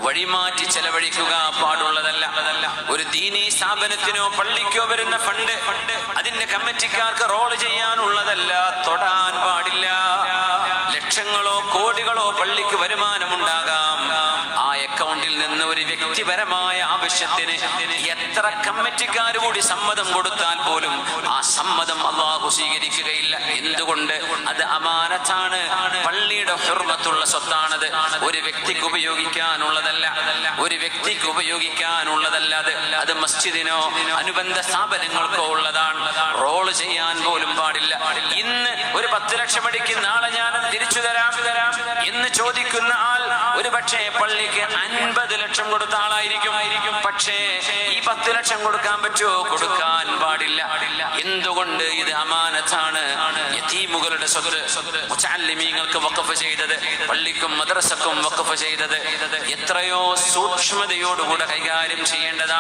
വഴിമാറ്റി ചെലവഴിക്കുക പാടുള്ളതല്ല. ഒരു ദീനീ സ്ഥാപനത്തിനോ പള്ളിക്കോ വരുന്ന ഫണ്ട് അതിന്റെ കമ്മിറ്റിക്കാർക്ക് റോൾ ചെയ്യാനുള്ളതല്ല, തൊടാൻ പാടില്ല. ലക്ഷങ്ങളോ കോടികളോ പള്ളിക്ക് വരുമാനമുണ്ടാകാം. ആ അക്കൗണ്ടിൽ നിന്ന് ഒരു വ്യക്തിപരമായ ആവശ്യത്തിന് എത്ര കമ്മിറ്റിക്കാർ കൂടി സമ്മതം കൊടുത്താൽ പോലും ആ സമ്മതം അല്ലാഹു സ്വീകരിക്കുകയില്ല. എന്തുകൊണ്ട്? അത് അമാനത്താണ്, പള്ളിയുടെ ഹുർമത്തുള്ള സ്വത്താണത്. ഒരു വ്യക്തിക്ക് ഉപയോഗിക്കാനുള്ളതല്ല, ഒരു വ്യക്തിക്ക് ഉപയോഗിക്കാനുള്ളതല്ല. അത് മസ്ജിദിനോ അനുബന്ധ സ്ഥാപനങ്ങൾക്കോ ഉള്ളതാണ്. റോള് ചെയ്യാൻ പോലും പാടില്ല. ഇന്ന് ഒരു 10 ലക്ഷം അടിക്കും, നാളെ ഞാൻ തിരിച്ചു തരാം എന്ന് ചോദിക്കുന്ന ആൾ ഒരു പക്ഷേ പള്ളിക്ക് 50 ലക്ഷം കൊടുത്ത ആളായിരിക്കും. പക്ഷേ ഈ 10 ലക്ഷം കൊടുക്കാൻ പറ്റുമോ? കൊടുക്കാൻ പാടില്ല. എന്തുകൊണ്ട്? ഇത് അമാനത്താണ്. യതീമുകളുടെ സ്വത്ത്, മുതഅല്ലിമീങ്ങൾക്ക് വഖഫ് ചെയ്തത്, പള്ളിക്കും മദ്രസക്കും വഖഫ് ചെയ്തത് എത്രയോ സൂക്ഷ്മതയോടുകൂടെ കൈകാര്യം ചെയ്യേണ്ടതാണ്.